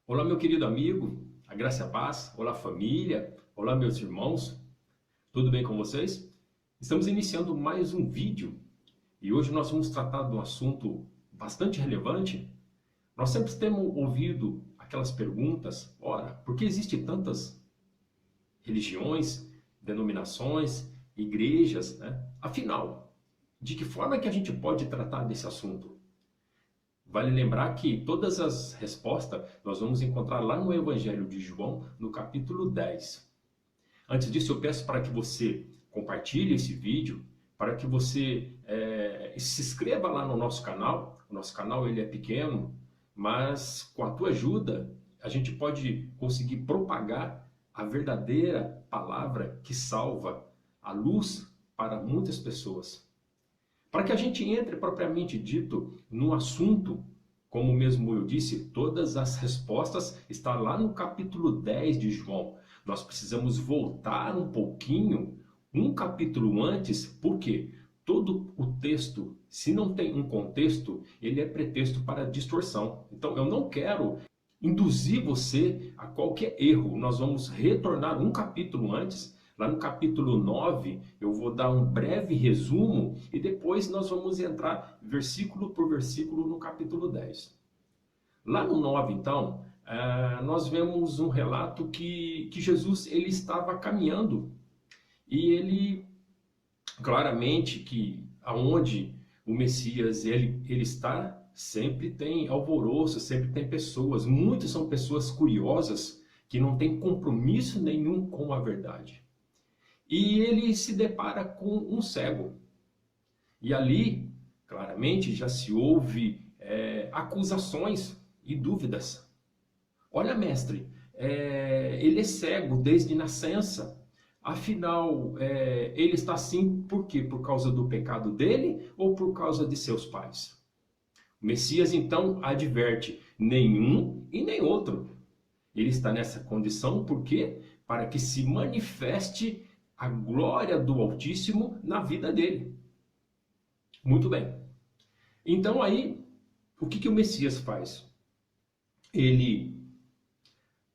Olá, meu querido amigo, a graça e a paz. Olá, família. Olá, meus irmãos. Tudo bem com vocês? Estamos iniciando mais um vídeo e hoje nós vamos tratar de um assunto bastante relevante. Nós sempre temos ouvido aquelas perguntas: ora, por que existem tantas religiões, denominações, igrejas, né? Afinal, de que forma que a gente pode tratar desse assunto? Vale lembrar que todas as respostas nós vamos encontrar lá no Evangelho de João, no capítulo 10. Antes disso, eu peço para que você compartilhe esse vídeo, para que você se inscreva lá no nosso canal. O nosso canal ele é pequeno, mas com a tua ajuda a gente pode conseguir propagar a verdadeira palavra que salva, a luz para muitas pessoas. Para que a gente entre propriamente dito no assunto, como mesmo eu disse, todas as respostas estão lá no capítulo 10 de João. Nós precisamos voltar um pouquinho, um capítulo antes, porque todo o texto, se não tem um contexto, ele é pretexto para distorção. Então eu não quero induzir você a qualquer erro. Nós vamos retornar um capítulo antes. Lá no capítulo 9, eu vou dar um breve resumo e depois nós vamos entrar versículo por versículo no capítulo 10. Lá no 9, então, nós vemos um relato que Jesus ele estava caminhando e ele, claramente, que aonde o Messias ele está, sempre tem alvoroço, sempre tem pessoas. Muitas são pessoas curiosas que não têm compromisso nenhum com a verdade. E ele se depara com um cego. E ali, claramente, já se ouve acusações e dúvidas. Olha, mestre, ele é cego desde nascença. Afinal, ele está assim por quê? Por causa do pecado dele ou por causa de seus pais? O Messias, então, adverte nenhum e nem outro. Ele está nessa condição por quê? Para que se manifeste a glória do Altíssimo na vida dele. Muito bem. Então aí, o que o Messias faz?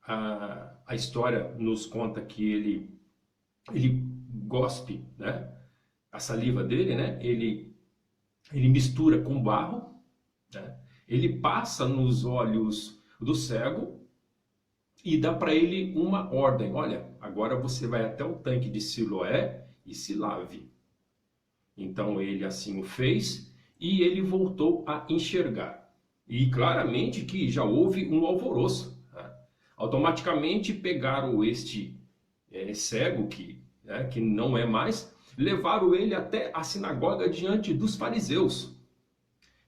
A história nos conta que ele gospe, né? A saliva dele, né? Ele mistura com barro, né? Ele passa nos olhos do cego e dá para ele uma ordem. Olha, agora você vai até o tanque de Siloé e se lave. Então ele assim o fez e ele voltou a enxergar. E claramente que já houve um alvoroço, né? Automaticamente pegaram este cego, que não é mais, levaram ele até a sinagoga diante dos fariseus.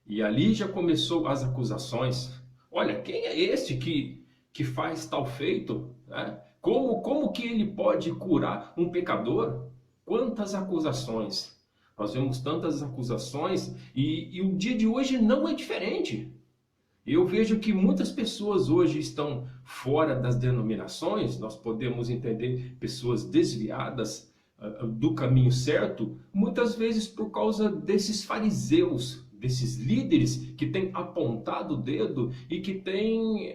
E ali já começou as acusações. Olha, quem é este que faz tal feito? Né? Como que ele pode curar um pecador? Quantas acusações! Nós vemos tantas acusações e o dia de hoje não é diferente. Eu vejo que muitas pessoas hoje estão fora das denominações. Nós podemos entender pessoas desviadas do caminho certo, muitas vezes por causa desses fariseus, desses líderes que têm apontado o dedo e que têm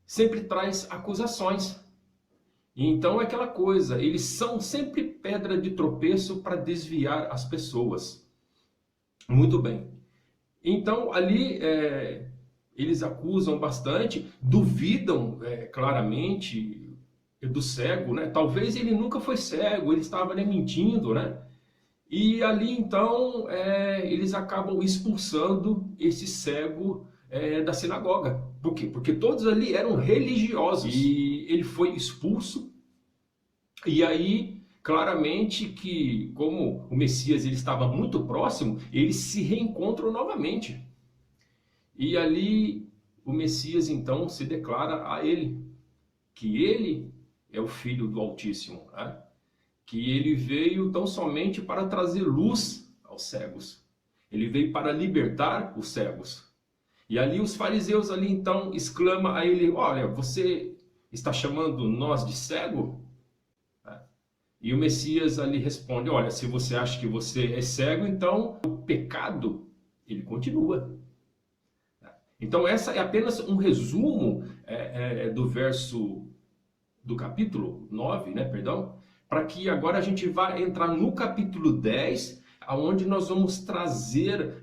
sempre traz acusações. Então é aquela coisa, eles são sempre pedra de tropeço para desviar as pessoas. Muito bem. Então ali eles acusam bastante, duvidam claramente do cego, né? Talvez ele nunca foi cego, ele estava mentindo, né? E ali então eles acabam expulsando esse cego da sinagoga. Por quê? Porque todos ali eram religiosos. E ele foi expulso. E aí, claramente que como o Messias ele estava muito próximo, eles se reencontram novamente. E ali o Messias então se declara a ele, que ele é o Filho do Altíssimo, né? Que ele veio tão somente para trazer luz aos cegos. Ele veio para libertar os cegos. E ali os fariseus ali então exclamam a ele: olha, você está chamando nós de cego? E o Messias ali responde: olha, se você acha que você é cego, então o pecado ele continua. Então, essa é apenas um resumo do verso do capítulo 9, né, perdão, para que agora a gente vá entrar no capítulo 10, aonde nós vamos trazer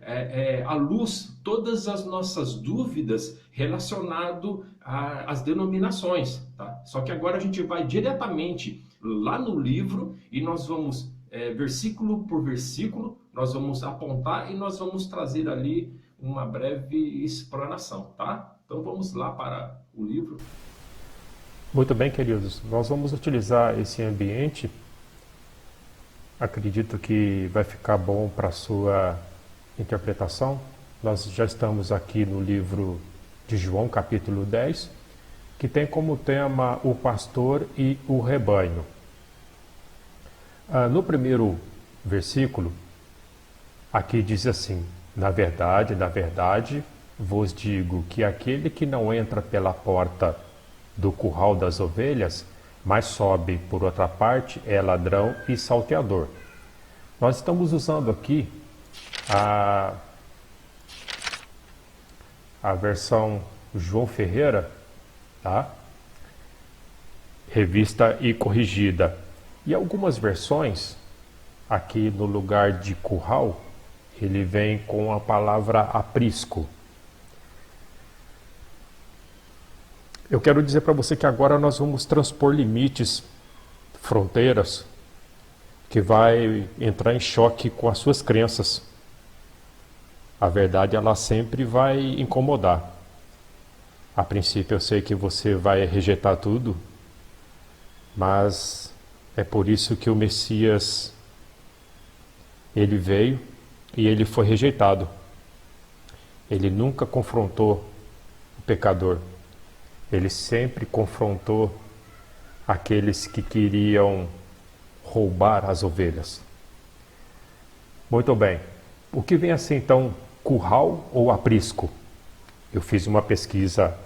à luz todas as nossas dúvidas relacionado às denominações, tá? Só que agora a gente vai diretamente lá no livro e nós vamos, versículo por versículo, nós vamos apontar e nós vamos trazer ali uma breve explanação, tá? Então vamos lá para o livro. Muito bem, queridos. Nós vamos utilizar esse ambiente. Acredito que vai ficar bom para a sua interpretação. Nós já estamos aqui no livro de João, capítulo 10, que tem como tema o pastor e o rebanho. No primeiro versículo, aqui diz assim: na verdade, vos digo que aquele que não entra pela porta do curral das ovelhas, mas sobe por outra parte, é ladrão e salteador. Nós estamos usando aqui a versão João Ferreira, tá? Revista e corrigida. E algumas versões, aqui no lugar de curral, ele vem com a palavra aprisco. Eu quero dizer para você que agora nós vamos transpor limites, fronteiras, que vai entrar em choque com as suas crenças. A verdade, ela sempre vai incomodar. A princípio eu sei que você vai rejeitar tudo, mas é por isso que o Messias, ele veio e ele foi rejeitado. Ele nunca confrontou o pecador. Ele sempre confrontou aqueles que queriam roubar as ovelhas. Muito bem. O que vem a ser então curral ou aprisco? Eu fiz uma pesquisa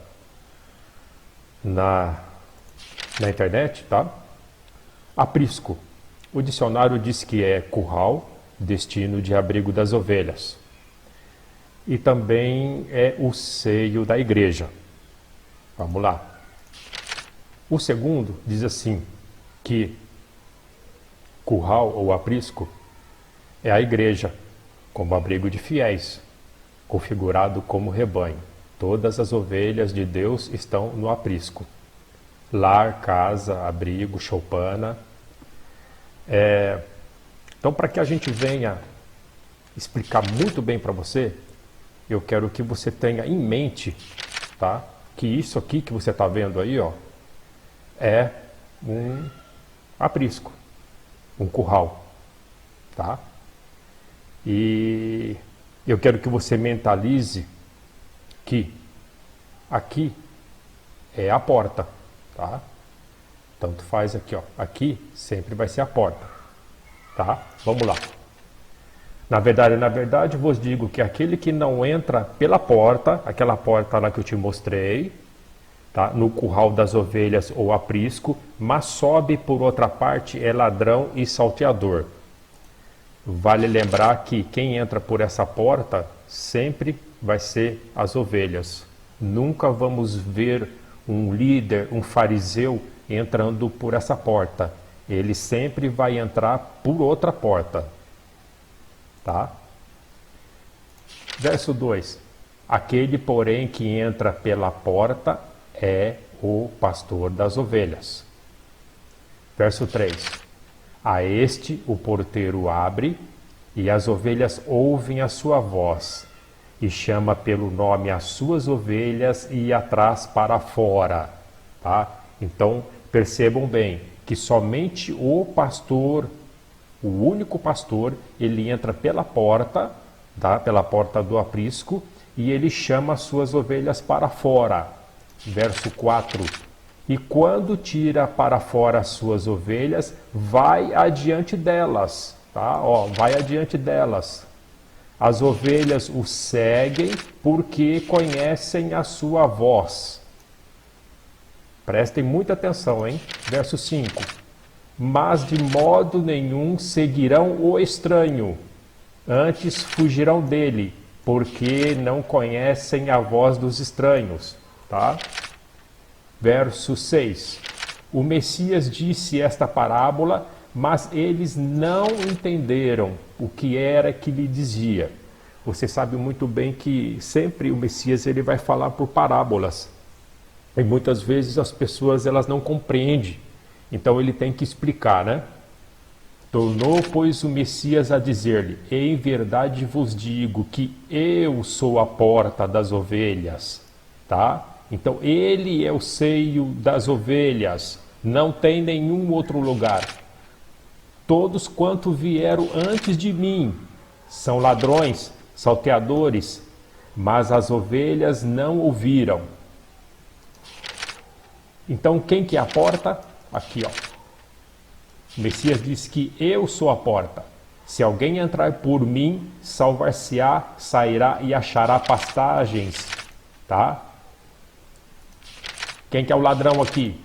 na internet, tá? Aprisco. O dicionário diz que é curral, destino de abrigo das ovelhas. E também é o seio da igreja. Vamos lá. O segundo diz assim, que curral ou aprisco é a igreja, como abrigo de fiéis, configurado como rebanho. Todas as ovelhas de Deus estão no aprisco. Lar, casa, abrigo, choupana. Então, para que a gente venha explicar muito bem para você, eu quero que você tenha em mente, tá? Que isso aqui que você está vendo aí, ó, é um aprisco, um curral, tá? E eu quero que você mentalize que aqui é a porta, tá? Tanto faz aqui, ó, aqui sempre vai ser a porta, tá? Vamos lá. Na verdade, vos digo que aquele que não entra pela porta, aquela porta lá que eu te mostrei, tá? No curral das ovelhas ou aprisco, mas sobe por outra parte, é ladrão e salteador. Vale lembrar que quem entra por essa porta sempre vai ser as ovelhas. Nunca vamos ver um líder, um fariseu entrando por essa porta. Ele sempre vai entrar por outra porta. Tá? Verso 2. Aquele, porém, que entra pela porta é o pastor das ovelhas. Verso 3. A este o porteiro abre, e as ovelhas ouvem a sua voz, e chama pelo nome as suas ovelhas e as traz para fora. Tá? Então, percebam bem que somente o pastor, o único pastor, ele entra pela porta, tá? Pela porta do aprisco, e ele chama as suas ovelhas para fora. Verso 4. E quando tira para fora as suas ovelhas, vai adiante delas, tá? Ó, vai adiante delas. As ovelhas o seguem porque conhecem a sua voz. Prestem muita atenção, hein? Verso 5. Mas de modo nenhum seguirão o estranho, antes fugirão dele, porque não conhecem a voz dos estranhos. Tá? Verso 6. O Messias disse esta parábola, mas eles não entenderam o que era que lhe dizia. Você sabe muito bem que sempre o Messias ele vai falar por parábolas. E muitas vezes as pessoas elas não compreendem. Então ele tem que explicar, né? Tornou, pois, o Messias a dizer-lhe: em verdade vos digo que eu sou a porta das ovelhas. Tá? Então ele é o seio das ovelhas. Não tem nenhum outro lugar. Todos quanto vieram antes de mim são ladrões, salteadores, mas as ovelhas não ouviram. Então quem que é a porta? Aqui, ó. O Messias diz que eu sou a porta. Se alguém entrar por mim, salvar-se-á, sairá e achará pastagens. Tá? Quem que é o ladrão aqui?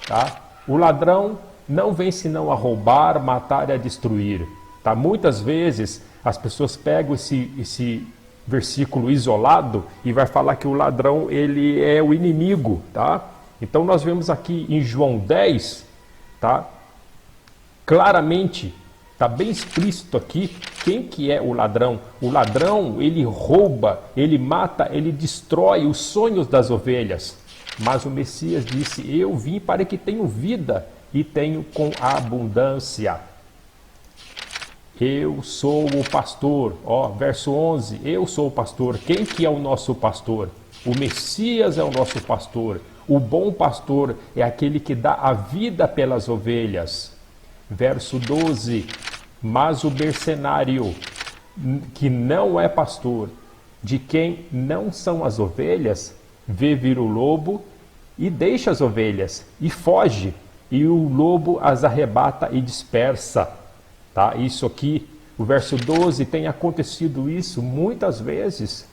Tá? O ladrão não vem senão a roubar, matar e a destruir. Tá? Muitas vezes as pessoas pegam esse versículo isolado e vai falar que o ladrão ele é o inimigo. Tá? Então nós vemos aqui em João 10, tá? Claramente, está bem explícito aqui quem que é o ladrão. O ladrão, ele rouba, ele mata, ele destrói os sonhos das ovelhas. Mas o Messias disse: eu vim para que tenham vida e tenham com abundância. Eu sou o pastor. Ó, verso 11, eu sou o pastor. Quem que é o nosso pastor? O Messias é o nosso pastor. O bom pastor é aquele que dá a vida pelas ovelhas. Verso 12, mas o mercenário, que não é pastor, de quem não são as ovelhas, vê vir o lobo e deixa as ovelhas e foge, e o lobo as arrebata e dispersa. Tá? Isso aqui, o verso 12, tem acontecido isso muitas vezes.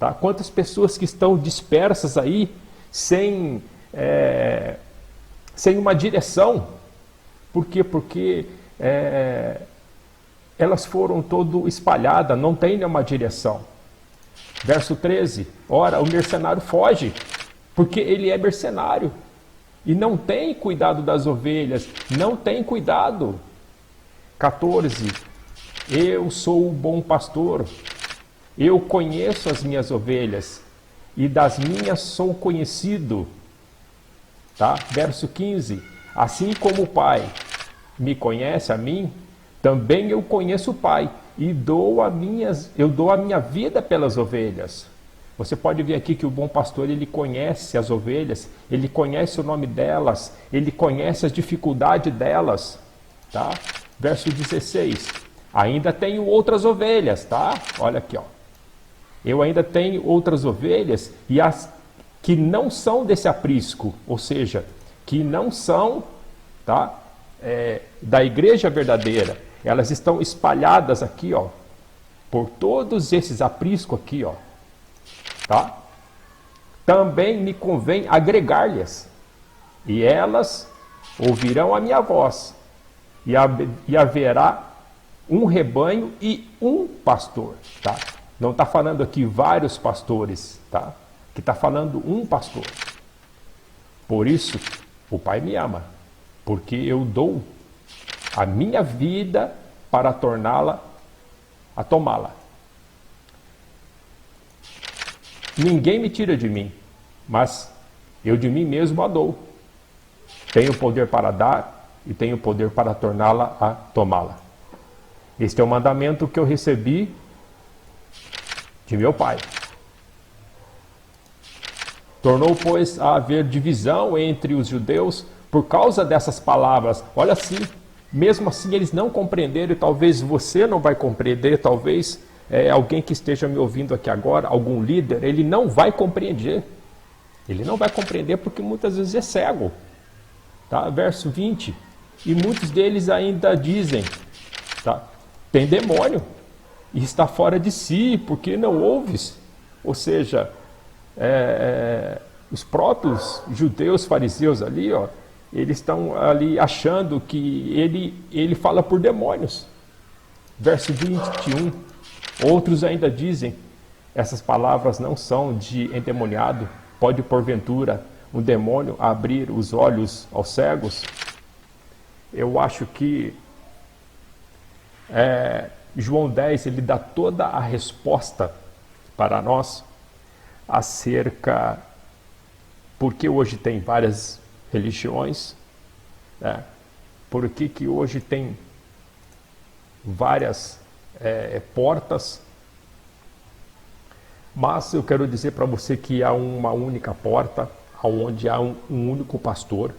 Tá? Quantas pessoas que estão dispersas aí, sem uma direção. Por quê? Porque elas foram todo espalhadas, não tem nenhuma direção. Verso 13, ora, o mercenário foge, porque ele é mercenário, e não tem cuidado das ovelhas, não tem cuidado. 14, eu sou o bom pastor, eu conheço as minhas ovelhas, e das minhas sou conhecido. Tá? Verso 15, assim como o Pai me conhece a mim, também eu conheço o Pai, e eu dou a minha vida pelas ovelhas. Você pode ver aqui que o bom pastor, ele conhece as ovelhas, ele conhece o nome delas, ele conhece as dificuldades delas. Tá? Verso 16, ainda tenho outras ovelhas, tá? Olha aqui, ó. Eu ainda tenho outras ovelhas, e as que não são desse aprisco, ou seja, que não são, tá, da igreja verdadeira, elas estão espalhadas aqui, ó, por todos esses apriscos aqui, ó, tá? Também me convém agregar-lhes, e elas ouvirão a minha voz, e haverá um rebanho e um pastor, tá? Não está falando aqui vários pastores, tá? Que está falando um pastor. Por isso, o Pai me ama, porque eu dou a minha vida para torná-la, a tomá-la. Ninguém me tira de mim, mas eu de mim mesmo a dou. Tenho poder para dar e tenho poder para torná-la a tomá-la. Este é o mandamento que eu recebi de meu Pai. Tornou, pois, a haver divisão entre os judeus por causa dessas palavras. Olha assim, mesmo assim eles não compreenderam, e talvez você não vai compreender, talvez alguém que esteja me ouvindo aqui agora, algum líder, ele não vai compreender. Ele não vai compreender porque muitas vezes é cego. Tá? Verso 20, e muitos deles ainda dizem, tá? Tem demônio, e está fora de si, porque não ouves. Ou seja, os próprios judeus fariseus ali, ó, eles estão ali achando que ele fala por demônios. Verso 21, outros ainda dizem, essas palavras não são de endemoniado? Pode, porventura, um demônio abrir os olhos aos cegos? Eu acho que João 10, ele dá toda a resposta para nós acerca por que hoje tem várias religiões, né? Por que hoje tem várias portas. Mas eu quero dizer para você que há uma única porta, onde há um único pastor,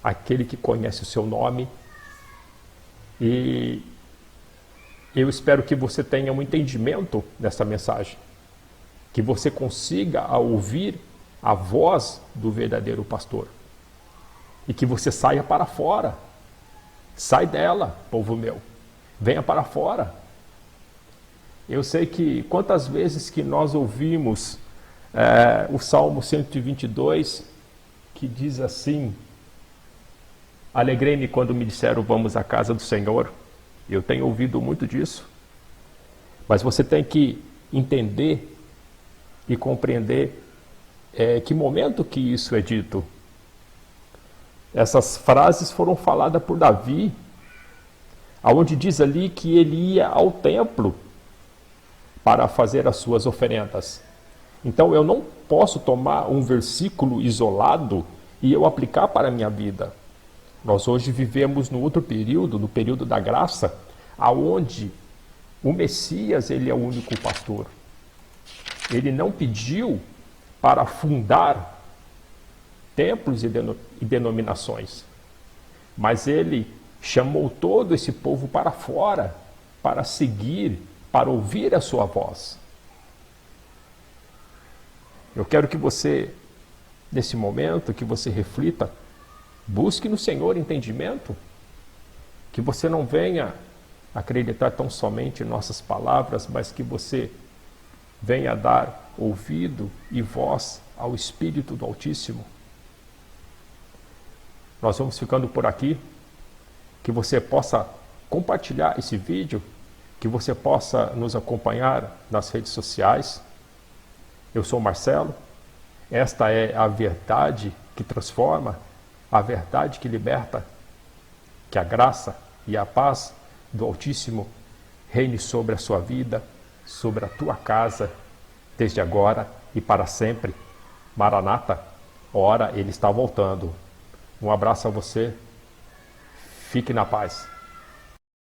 aquele que conhece o seu nome. E eu espero que você tenha um entendimento dessa mensagem, que você consiga ouvir a voz do verdadeiro pastor e que você saia para fora. Sai dela, povo meu, venha para fora. Eu sei que quantas vezes que nós ouvimos o Salmo 122, que diz assim: alegrei-me quando me disseram vamos à casa do Senhor. Eu tenho ouvido muito disso. Mas você tem que entender e compreender que momento que isso é dito. Essas frases foram faladas por Davi, aonde diz ali que ele ia ao templo para fazer as suas oferendas. Então eu não posso tomar um versículo isolado e eu aplicar para a minha vida. Nós hoje vivemos no outro período, no período da graça, aonde o Messias, ele é o único pastor. Ele não pediu para fundar templos e denominações, mas ele chamou todo esse povo para fora, para seguir, para ouvir a sua voz. Eu quero que você, nesse momento, que você reflita, busque no Senhor entendimento, que você não venha acreditar tão somente em nossas palavras, mas que você venha dar ouvido e voz ao Espírito do Altíssimo. Nós vamos ficando por aqui, que você possa compartilhar esse vídeo, que você possa nos acompanhar nas redes sociais. Eu sou Marcelo, esta é a verdade que transforma, a verdade que liberta. Que a graça e a paz do Altíssimo reine sobre a sua vida, sobre a tua casa, desde agora e para sempre. Maranata, ora, ele está voltando. Um abraço a você, fique na paz.